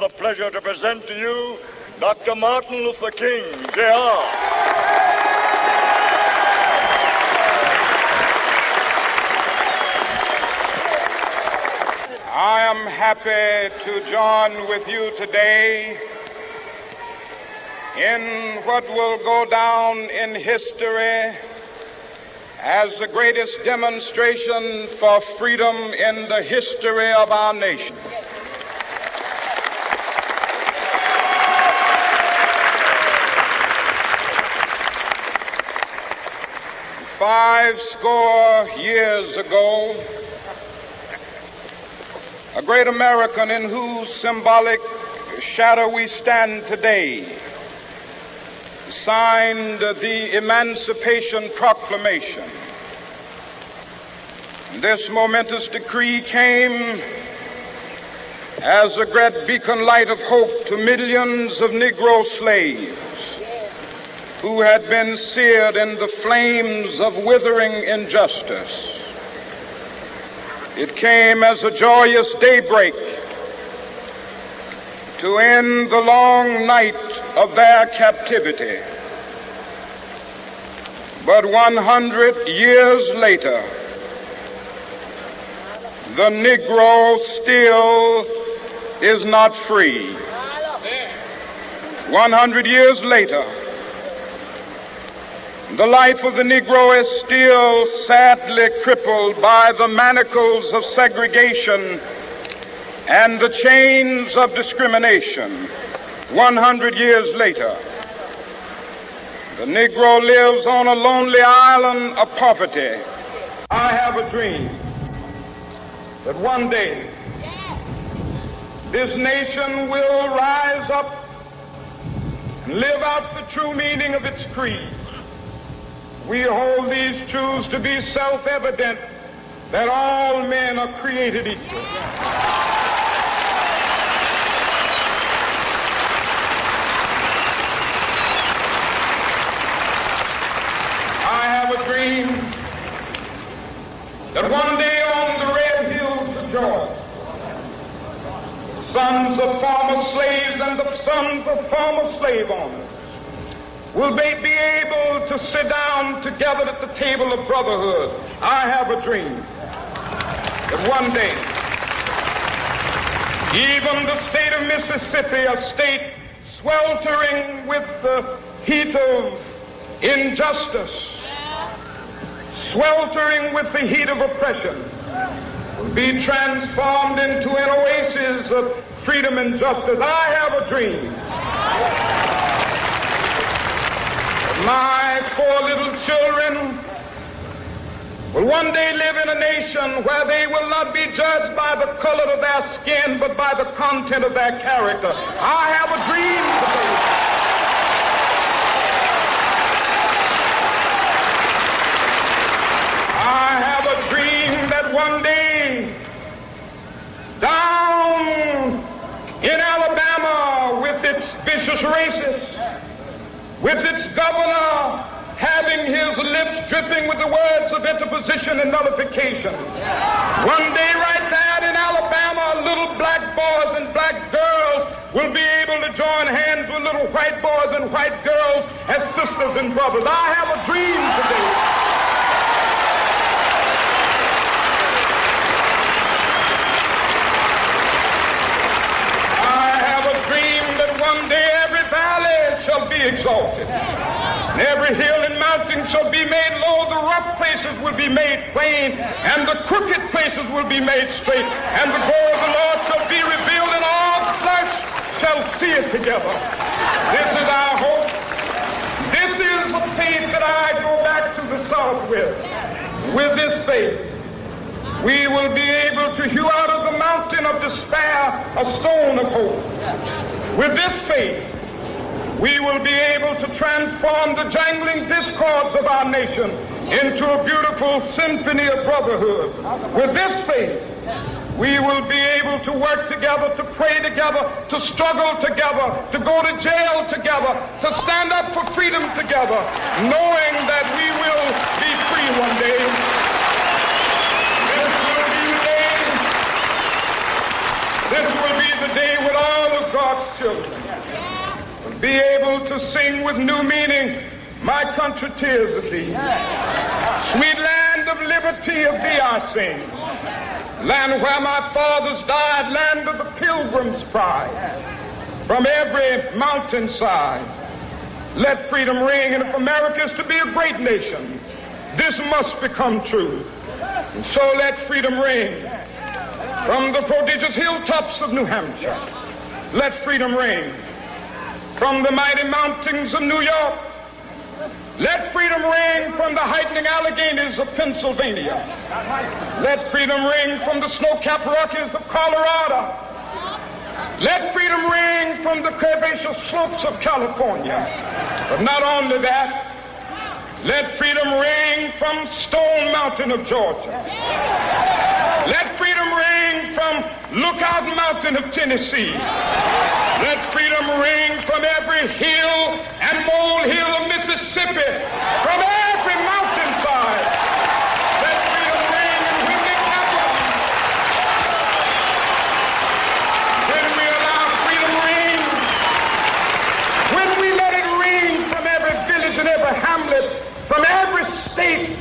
the pleasure to present to you Dr. Martin Luther King, Jr. I am happy to join with you today in what will go down in history as the greatest demonstration for freedom in the history of our nation. Five score years ago, a great American in whose symbolic shadow we stand today signed the Emancipation Proclamation. This momentous decree came as a great beacon light of hope to millions of Negro slaves who had been seared in the flames of withering injustice. It came as a joyous daybreak to end the long night of their captivity. But 100 years later, the Negro still is not free. 100 years later, the life of the Negro is still sadly crippled by the manacles of segregation and the chains of discrimination. 100 years later, the Negro lives on a lonely island of poverty. I have a dream that one day this nation will rise up and live out the true meaning of its creed. We hold these truths to be self-evident, that all men are created equal. I have a dream that one day on the red hills of Georgia, sons of former slaves and the sons of former slave owners will they be able to sit down together at the table of brotherhood. I have a dream that one day, even the state of Mississippi, a state sweltering with the heat of injustice, sweltering with the heat of oppression, will be transformed into an oasis of freedom and justice. I have a dream. My four little children will one day live in a nation where they will not be judged by the color of their skin, but by the content of their character. I have a dream today. I have a dream that one day, down in Alabama with its vicious racists, with its governor having his lips dripping with the words of interposition and nullification. One day right there in Alabama, little black boys and black girls will be able to join hands with little white boys and white girls as sisters and brothers. I have a dream today. I have a dream that one day every valley shall be exalted, and every hill and mountain shall be made low. The rough places will be made plain, and the crooked places will be made straight, and the glory of the Lord shall be revealed, and all flesh shall see it together. This is our hope. This is the faith that I go back to the South with. With this faith, we will be able to hew out of the mountain of despair a stone of hope. With this faith, we will be able to transform the jangling discords of our nation into a beautiful symphony of brotherhood. With this faith, we will be able to work together, to pray together, to struggle together, to go to jail together, to stand up for freedom together, knowing that we will be free one day. This will be the day when all of God to sing with new meaning, my country, tears of thee. Sweet land of liberty, of thee I sing. Land where my fathers died, land of the pilgrim's pride. From every mountainside, let freedom ring. And if America is to be a great nation, this must become true. And so let freedom ring. From the prodigious hilltops of New Hampshire, let freedom ring. From the mighty mountains of New York, let freedom ring. From the heightening Alleghenies of Pennsylvania, let freedom ring. From the snow-capped Rockies of Colorado, let freedom ring. From the curvaceous slopes of California. But not only that, let freedom ring from Stone Mountain of Georgia. Let freedom ring from Lookout Mountain of Tennessee. Let freedom ring from every hill and molehill of Mississippi, from every mountainside. Let freedom ring. And when they gather, when we allow freedom ring, when we let it ring from every village and every hamlet, from every state